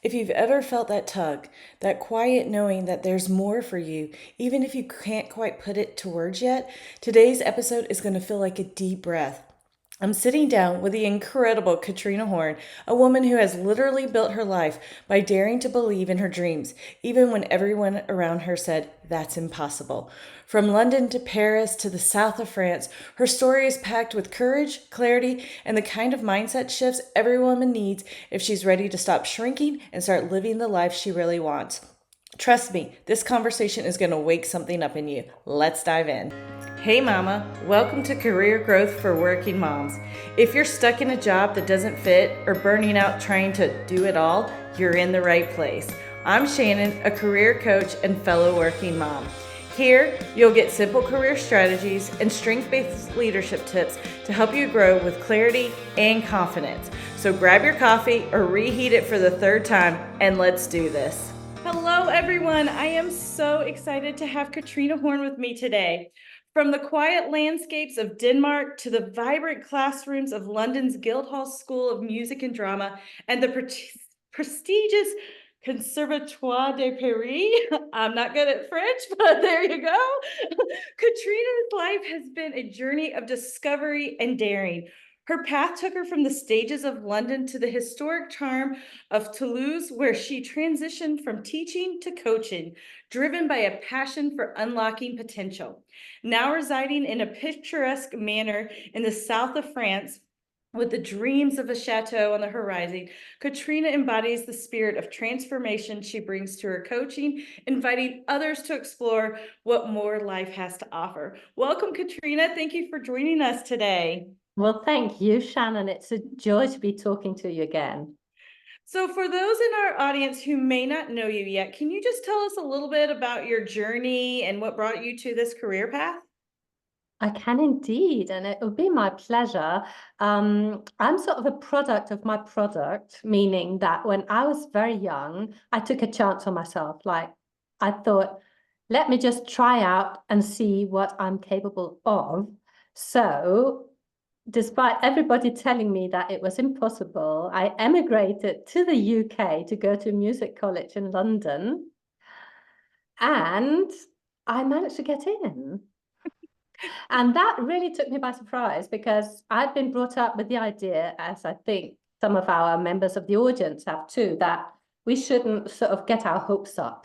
If you've ever felt that tug, that quiet knowing that there's more for you, even if you can't quite put it to words yet, today's episode is going to feel like a deep breath. I'm sitting down with the incredible Katrina Horn, a woman who has literally built her life by daring to believe in her dreams, even when everyone around her said, that's impossible. From London to Paris to the south of France, her story is packed with courage, clarity, and the kind of mindset shifts every woman needs if she's ready to stop shrinking and start living the life she really wants. Trust me, this conversation is going to wake something up in you. Let's dive in. Hey, Mama. Welcome to Career Growth for Working Moms. If you're stuck in a job that doesn't fit or burning out trying to do it all, you're in the right place. I'm Shannon, a career coach and fellow working mom. Here, you'll get simple career strategies and strength-based leadership tips to help you grow with clarity and confidence. So grab your coffee or reheat it for the third time, and let's do this. Hello, everyone. I am so excited to have Katrina Horn with me today. From the quiet landscapes of Denmark to the vibrant classrooms of London's Guildhall School of Music and Drama and the prestigious Conservatoire de Paris. I'm not good at French, but there you go. Katrina's life has been a journey of discovery and daring. Her path took her from the stages of London to the historic charm of Toulouse, where she transitioned from teaching to coaching, driven by a passion for unlocking potential. Now residing in a picturesque manor in the south of France, with the dreams of a chateau on the horizon, Katrina embodies the spirit of transformation she brings to her coaching, inviting others to explore what more life has to offer. Welcome, Katrina. Thank you for joining us today. Well, thank you, Shannon. It's a joy to be talking to you again. So for those in our audience who may not know you yet, can you just tell us a little bit about your journey and what brought you to this career path? I can indeed, and it would be my pleasure. I'm sort of a product of my product, meaning that when I was very young, I took a chance on myself. Like I thought, let me just try out and see what I'm capable of. So, despite everybody telling me that it was impossible, I emigrated to the UK to go to music college in London. And I managed to get in. And that really took me by surprise because I'd been brought up with the idea, as I think some of our members of the audience have too, that we shouldn't sort of get our hopes up.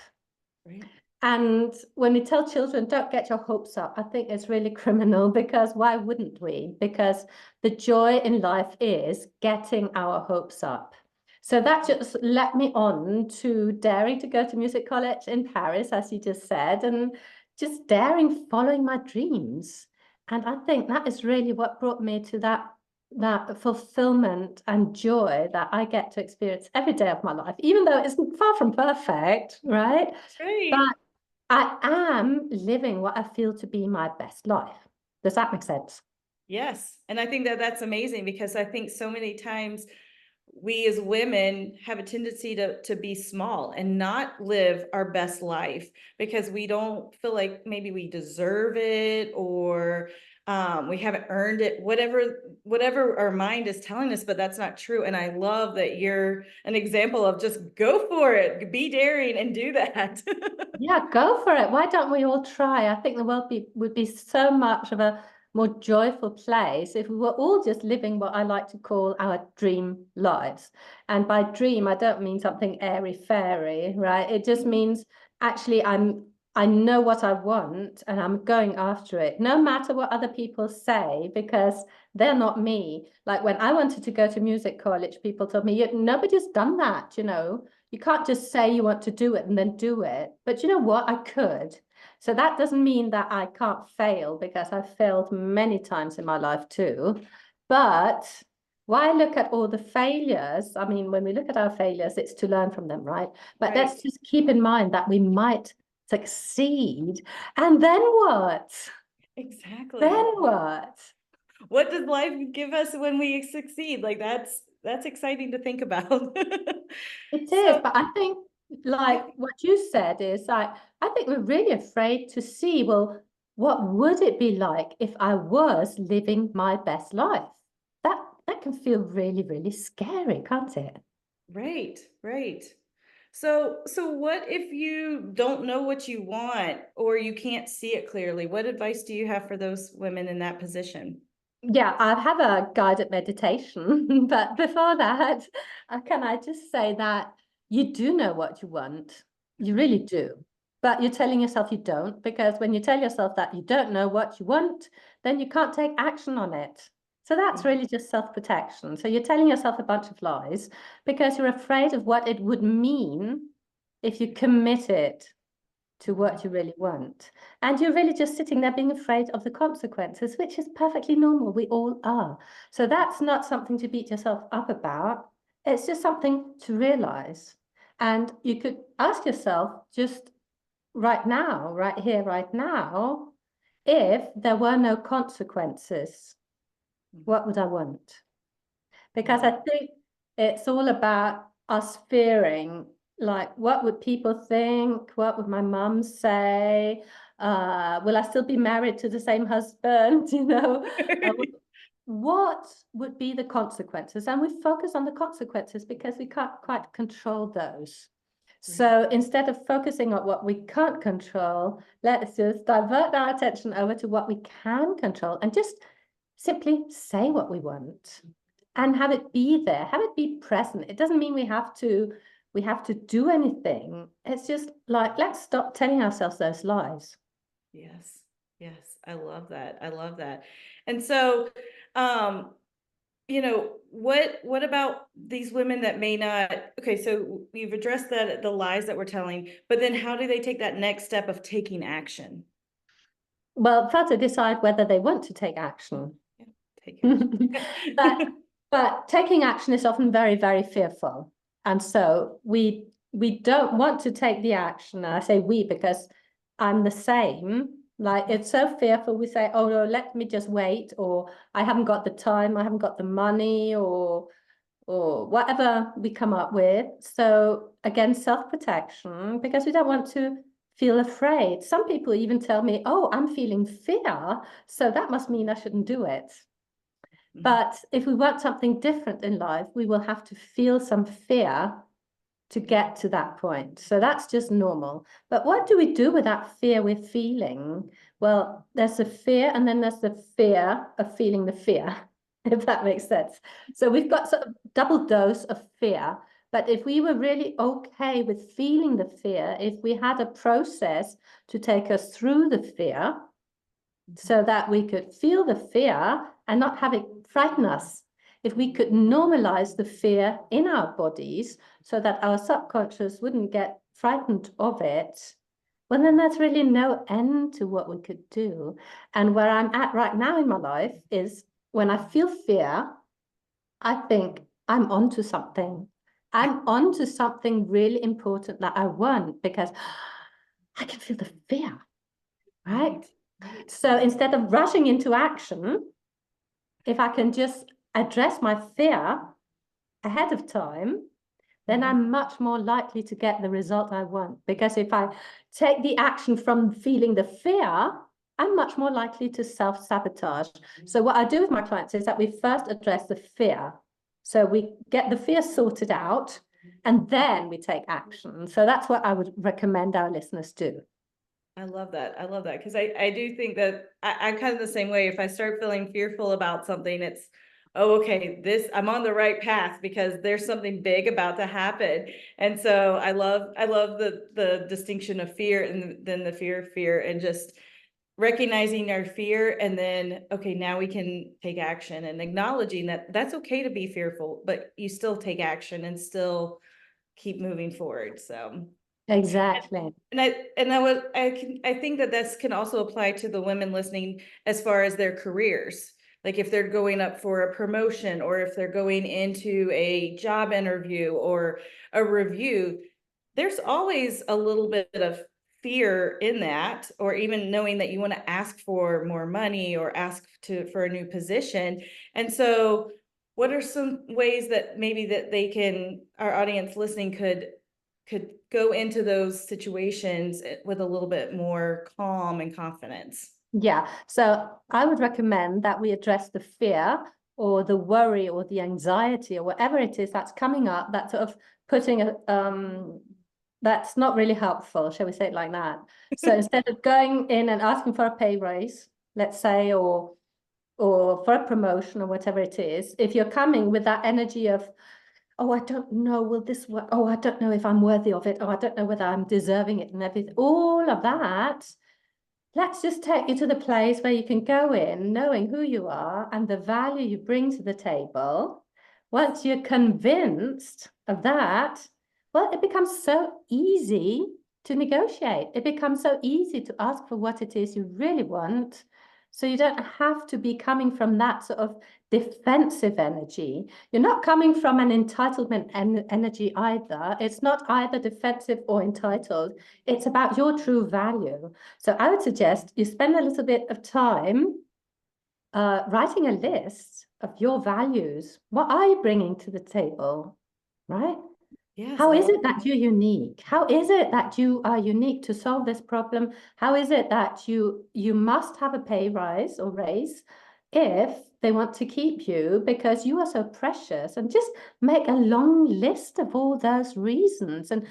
Right. And when we tell children, don't get your hopes up, I think it's really criminal because why wouldn't we? Because the joy in life is getting our hopes up. So that just led me on to daring to go to music college in Paris, as you just said, and just daring following my dreams. And I think that is really what brought me to that fulfillment and joy that I get to experience every day of my life, even though it's far from perfect, right? Great. But I am living what I feel to be my best life. Does that make sense? Yes. And I think that that's amazing because I think so many times we as women have a tendency to be small and not live our best life because we don't feel like maybe we deserve it or we haven't earned it, whatever our mind is telling us, but that's not true. And I love that you're an example of just go for it, be daring and do that. Yeah, go for it. Why don't we all try? I think the world would be so much of a more joyful place if we were all just living what I like to call our dream lives. And by dream, I don't mean something airy fairy, right? It just means actually I know what I want and I'm going after it, no matter what other people say, because they're not me. Like when I wanted to go to music college, people told me, nobody's done that, you know. You can't just say you want to do it and then do it. But you know what? I could. So that doesn't mean that I can't fail because I've failed many times in my life too. But why look at all the failures? I mean, when we look at our failures, it's to learn from them, right? But Right. let's just keep in mind that we might succeed. And then what? Exactly. Then what? What does life give us when we succeed? Like that's exciting to think about. It is, So, but I think yeah. like what you said is like I think we're really afraid to see, well, what would it be like if I was living my best life? That can feel really, really scary, can't it? Right, right. So what if you don't know what you want or you can't see it clearly? What advice do you have for those women in that position? Yeah, I have a guided meditation, but before that, can I just say that you do know what you want? You really do. But you're telling yourself you don't, because when you tell yourself that you don't know what you want, then you can't take action on it. So that's Mhm. really just self-protection. So you're telling yourself a bunch of lies because you're afraid of what it would mean if you committed to what you really want. And you're really just sitting there being afraid of the consequences, which is perfectly normal. We all are. So that's not something to beat yourself up about. It's just something to realize. And you could ask yourself just right now, right here, right now, if there were no consequences, what would I want? Because I Mhm. think it's all about us fearing, like, what would people think? What would my mum say? Will I still be married to the same husband? Uh, what would be the consequences? And we focus on the consequences because we can't quite control those. Right. So instead of focusing on what we can't control, let's just divert our attention over to what we can control and just simply say what we want and have it be there, have it be present. It doesn't mean we have to do anything. It's just like, let's stop telling ourselves those lies. Yes. Yes. I love that. I love that. And so, um, what about these women that may not, okay, so you've addressed that the lies that we're telling, but then how do they take that next step of taking action? Well, first to decide whether they want to take action. Yeah, take but action. but taking action is often very, very fearful. And so we don't want to take the action. And I say we because I'm the same. Like, it's so fearful. We say, oh no, let me just wait, or I haven't got the time, I haven't got the money, or whatever we come up with. So again, self-protection, because we don't want to feel afraid. Some people even tell me, oh, I'm feeling fear, so that must mean I shouldn't do it. Mhm. But if we want something different in life, we will have to feel some fear to Yeah. get to that point. So that's just normal. But what do we do with that fear we're feeling? Well, there's the fear, and then there's the fear of feeling the fear, if that makes sense. So we've got sort of double dose of fear. But if we were really okay with feeling the fear, if we had a process to take us through the fear, so that we could feel the fear and not have it frighten us. If we could normalize the fear in our bodies so that our subconscious wouldn't get frightened of it, well, then there's really no end to what we could do. And where I'm at right now in my life is when I feel fear, I think I'm onto something. I'm onto something really important that I want because I can feel the fear, right? Right. Right. So instead of rushing into action, if I can just address my fear ahead of time, then Mhm. I'm much more likely to get the result I want. Because if I take the action from feeling the fear, I'm much more likely to self-sabotage. So what I do with my clients is that we first address the fear. So we get the fear sorted out and then we take action. So that's what I would recommend our listeners do. I love that. I love that because I do think that I'm kind of the same way. If I start feeling fearful about something, it's, oh, okay, this I'm on the right path because there's something big about to happen. And so I love the distinction of fear and then the fear of fear and just recognizing our fear and then okay, now we can take action and acknowledging that that's okay to be fearful, but you still take action and still keep moving forward. So Exactly. I think that this can also apply to the women listening as far as their careers. Like if they're going up for a promotion or if they're going into a job interview or a review, there's always a little bit of fear in that, or even knowing that you want to ask for more money or ask to for a new position. And so what are some ways that maybe that they can, our audience listening could go into those situations with a little bit more calm and confidence? Yeah, so I would recommend that we address the fear or the worry or the anxiety or whatever it is that's coming up, that's sort of putting That's not really helpful, shall we say it like that? So instead of going in and asking for a pay raise, let's say, or for a promotion or whatever it is, if you're coming with that energy of, oh, I don't know, will this work? Oh, I don't know if I'm worthy of it. Oh, I don't know whether I'm deserving it and everything. All of that, let's just take you to the place where you can go in knowing who you are and the value you bring to the table. Once you're convinced of that, well, it becomes so easy to negotiate. It becomes so easy to ask for what it is you really want. So you don't have to be coming from that sort of defensive energy. You're not coming from an entitlement energy either. It's not either defensive or entitled. It's about your true value. So I would suggest you spend a little bit of time writing a list of your values. What are you bringing to the table, right? Yes, How I is love it that you're unique? How is it that you are unique to solve this problem? How is it that you must have a pay rise or raise if they want to keep you because you are so precious? And just make a long list of all those reasons and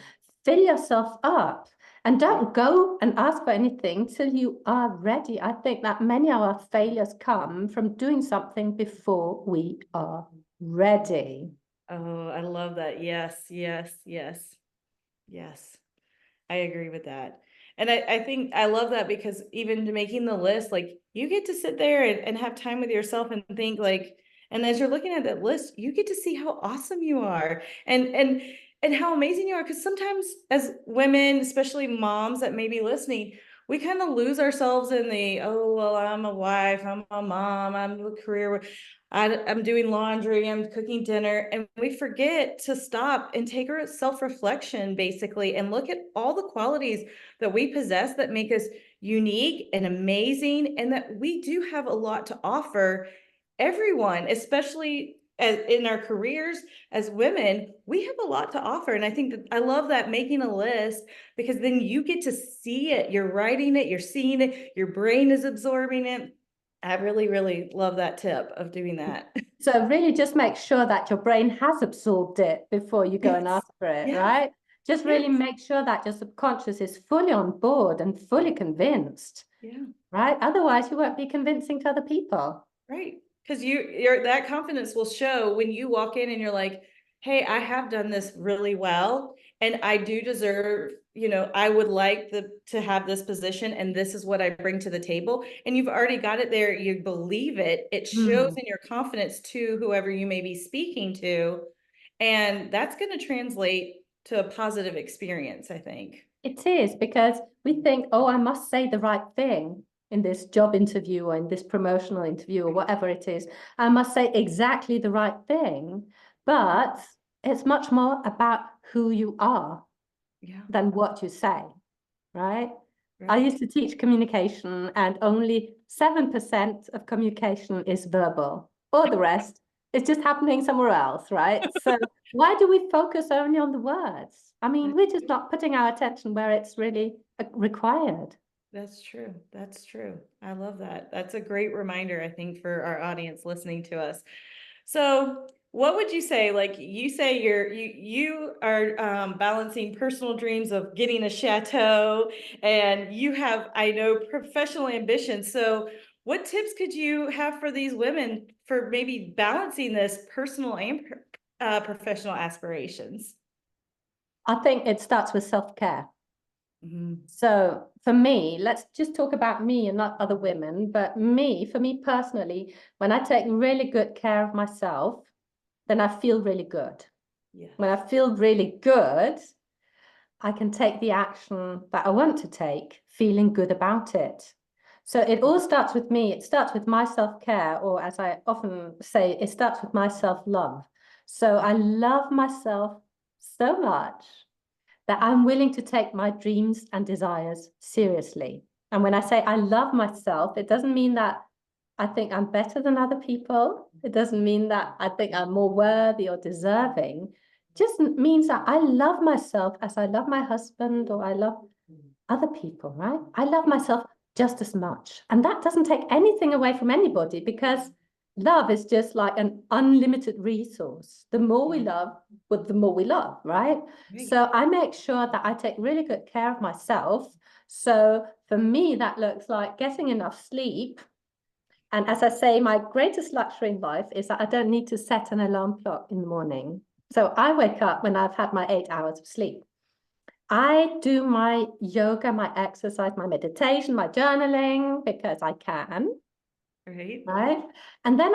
fill yourself up. And that. don't go and ask for anything till you are ready. I think that many of our failures come from doing something before we are ready. Oh, I love that. Yes, yes, yes, yes. I agree with that. And I think I love that because even to making the list, like you get to sit there and have time with yourself and think like, and as you're looking at that list, you get to see how awesome you are and how amazing you are. Because sometimes as women, especially moms that may be listening, we kind of lose ourselves in the, oh, well, I'm a wife, I'm a mom, I'm a career. I'm doing laundry, I'm cooking dinner, and we forget to stop and take our self-reflection basically and look at all the qualities that we possess that make us unique and amazing, and that we do have a lot to offer everyone, especially in our careers as women. We have a lot to offer. And I think that I love that making a list because then you get to see it. You're writing it, you're seeing it, your brain is absorbing it. I really, really love that tip of doing that. So really just make sure that your brain has absorbed it before you go and Yes. ask for it, Yes. right? Just really Yes. make sure that your subconscious is fully on board and fully convinced, Yeah. right? Otherwise, you won't be convincing to other people. Right. Because you're that confidence will show when you walk in and you're like, hey, I have done this really well. And I do deserve, I would like to have this position and this is what I bring to the table. And you've already got it there. You believe it. It shows Mhm. in your confidence to whoever you may be speaking to. And that's going to translate to a positive experience, I think. It is because we think, oh, I must say the right thing in this job interview or in this promotional interview or whatever it is. I must say exactly the right thing. But it's much more about who you are Yeah. than what you say, right? I Right. used to teach communication, and only 7% of communication is verbal. All the rest is just happening somewhere else, right? So why do we focus only on the words? I mean, we're just not putting our attention where it's really required. That's true. That's true. I love that. That's a great reminder, I think, for our audience listening to us. So, what would you say? Like you say, you are balancing personal dreams of getting a chateau, and you have, I know, professional ambitions. So, what tips could you have for these women for maybe balancing this personal and professional aspirations? I think it starts with self-care. Mhm. So for me, let's just talk about me and not other women, but for me personally, when I take really good care of myself, then I feel really good. When I Yes. feel really good, I can take the action that I want to take, feeling good about it. So it all starts with me. It starts with my self-care, or as I often say, it starts with my self-love. So I love myself so much that I'm willing to take my dreams and desires seriously. And when I say I love myself, it doesn't mean that I think I'm better than other people. It doesn't mean that I think I'm more worthy or deserving. It just means that I love myself as I love my husband or I love other people, right? I love myself just as much. And that doesn't take anything away from anybody because love is just like an unlimited resource. The more we Yeah. love, but the more we love, right? Right. So I make sure that I take really good care of myself. So for me, that looks like getting enough sleep. And as I say, my greatest luxury in life is that I don't need to set an alarm clock in the morning. So I wake up when I've had my 8 hours of sleep. I do my yoga, my exercise, my meditation, my journaling because I can, Right. right? And then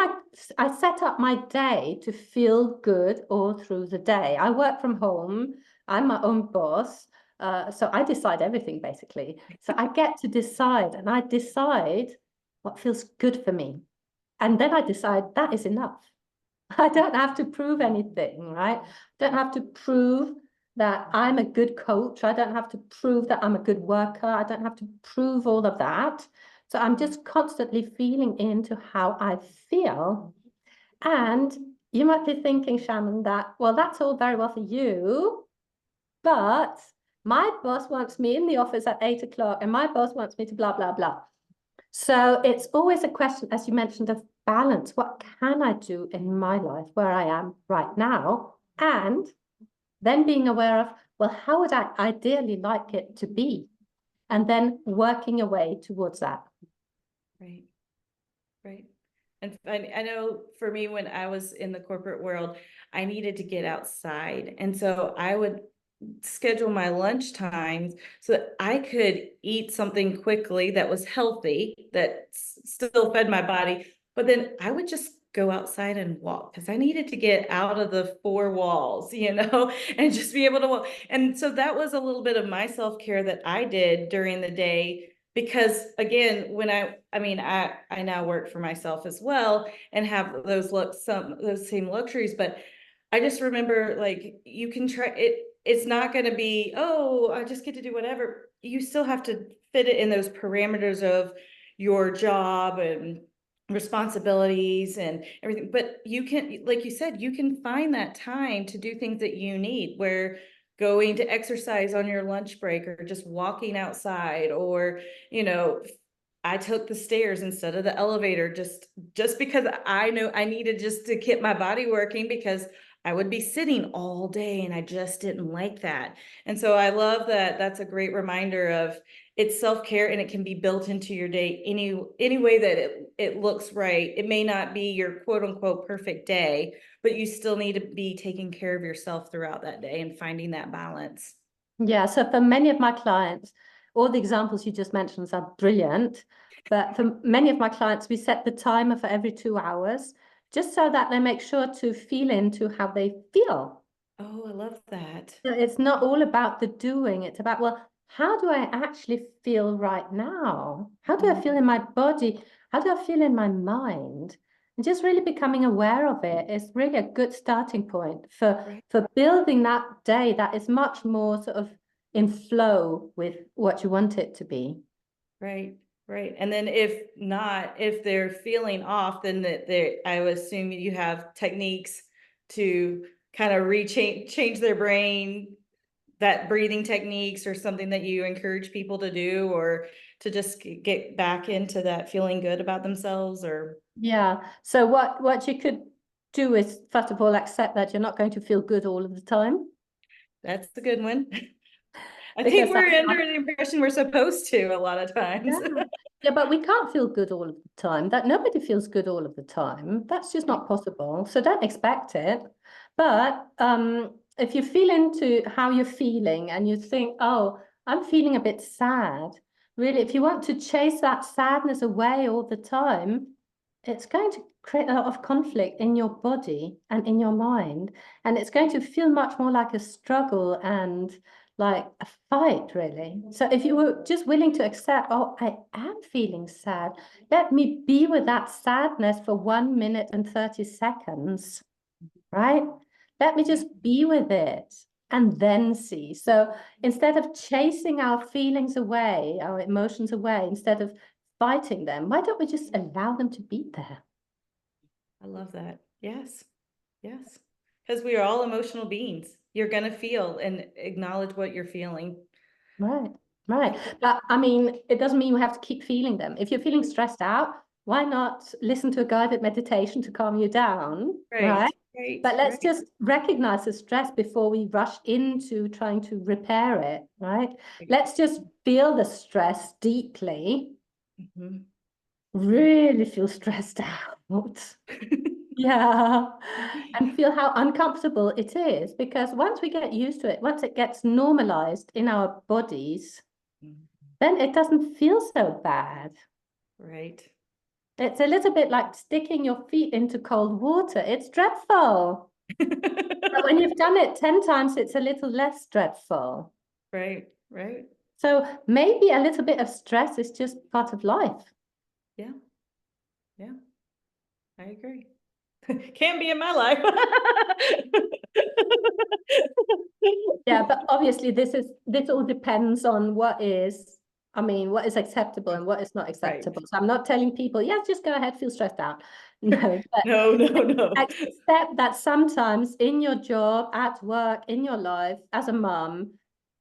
I set up my day to feel good all through the day. I work from home. I'm my own boss. So I decide everything basically. So I get to decide and I decide what feels good for me. And then I decide that is enough. I don't have to prove anything, right? I don't have to prove that I'm a good coach. I don't have to prove that I'm a good worker. I don't have to prove all of that. So I'm just constantly feeling into how I feel. And you might be thinking, Shannon, that, well, that's all very well for you, but my boss wants me in the office at 8 o'clock and my boss wants me to blah, blah, blah. So it's always a question, as you mentioned, of balance. What can I do in my life where I am right now? And then being aware of, well, how would I ideally like it to be? And then working your way towards that. Right. Right. And I know for me, when I was in the corporate world, I needed to get outside. And so I would schedule my lunch times so that I could eat something quickly that was healthy, that still fed my body. But then I would just go outside and walk because I needed to get out of the four walls, and just be able to walk. And so that was a little bit of my self-care that I did during the day because again, when I mean, I now work for myself as well and have those same luxuries, but I just remember like you can try it. It's not going to be, oh, I just get to do whatever. You still have to fit it in those parameters of your job and responsibilities and everything. But you can, like you said, you can find that time to do things that you need, where going to exercise on your lunch break or just walking outside or, you know, I took the stairs instead of the elevator just because I know I needed just to keep my body working because I would be sitting all day and I just didn't like that. And so I love that that's a great reminder of it's self-care and it can be built into your day any way that it looks right. It may not be your quote unquote perfect day, but you still need to be taking care of yourself throughout that day and finding that balance. Yeah. So for many of my clients, all the examples you just mentioned are brilliant. But for many of my clients, we set the timer for every 2 hours just so that they make sure to feel into how they feel. Oh, I love that. It's not all about the doing. It's about, well, how do I actually feel right now? How do I feel in my body? How do I feel in my mind? And just really becoming aware of it is really a good starting point Right. for building that day that is much more sort of in flow with what you want it to be. Right, right. And then if not, if they're feeling off, then I would assume you have techniques to kind of change their brain, that breathing techniques or something that you encourage people to do or to just get back into that feeling good about themselves or Yeah. So what you could do is, first of all, accept that you're not going to feel good all of the time, that's a good one. I think because we're that's under the impression we're supposed to a lot of yeah. times. Yeah, but we can't feel good all of the time. That nobody feels good all of the time. That's just Right, not possible. So don't expect it. But if you feel into how you're feeling and you think, oh, I'm feeling a bit sad, really, if you want to chase that sadness away all the time, it's going to create a lot of conflict in your body and in your mind. And it's going to feel much more like a struggle and like a fight, really. So if you were just willing to accept, oh, I am feeling sad, let me be with that sadness for 1 minute and 30 seconds, right? Let me right. just be with it and then see. So instead of chasing our feelings away, our emotions away, instead of fighting them, why don't we just allow them to be there? I love that. Yes. Yes. Because we are all emotional beings. You're going to feel and acknowledge what you're feeling. Right, right. But I mean, it doesn't mean you have to keep feeling them. If you're feeling stressed out, Why not listen to a guided meditation to calm you down, right? But let's Right. just recognize the stress before we rush into trying to repair it, right? Let's just feel the stress deeply, Mhm. really feel stressed out. Yeah. And feel how uncomfortable it is, because once we get used to it, once it gets normalized in our bodies, Mhm. then it doesn't feel so bad. Right. It's a little bit like sticking your feet into cold water. It's dreadful. But when you've done it 10 times, it's a little less dreadful. Right. So maybe a little bit of stress is just part of life. Yeah. I agree. Can't be in my life. Yeah, but obviously this all depends on what is acceptable and what is not Right. acceptable. So I'm not telling people, yes, just go ahead, feel stressed out. No, but No. accept that sometimes in your job, at work, in your life, as a mum,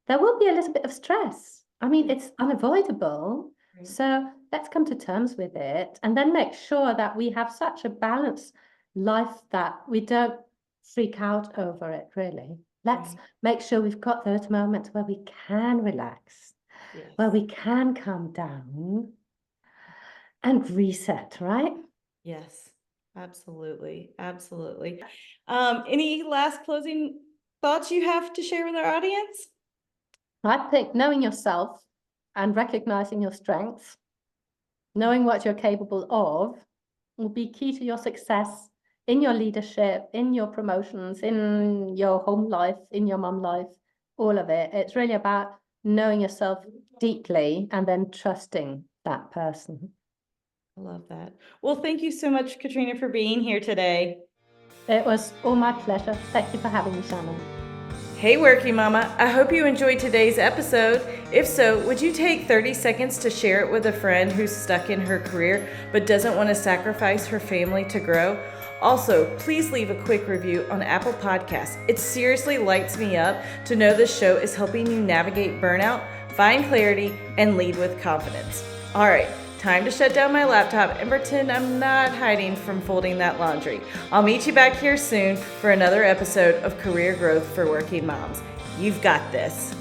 there will be a little bit of stress. I mean, it's unavoidable. Right. So let's come to terms with it and then make sure that we have such a balanced life that we don't freak out over it, really. Let's Right. make sure we've got those moments where we can relax, where Yes. we can calm down and reset, right? Yes. Absolutely. Any last closing thoughts you have to share with our audience? I think knowing yourself and recognizing your strengths, knowing what you're capable of, will be key to your success in your leadership, in your promotions, in your home life, in your mum life, all of it. It's really about knowing yourself deeply and then trusting that person. I love that. Well, thank you so much, Katrina, for being here today. It was all my pleasure. Thank you for having me, Shannon. Hey, Working Mama. I hope you enjoyed today's episode. If so, would you take 30 seconds to share it with a friend who's stuck in her career but doesn't want to sacrifice her family to grow? Also, please leave a quick review on Apple Podcasts. It seriously lights me up to know this show is helping you navigate burnout, find clarity, and lead with confidence. All right. Time to shut down my laptop and pretend I'm not hiding from folding that laundry. I'll meet you back here soon for another episode of Career Growth for Working Moms. You've got this.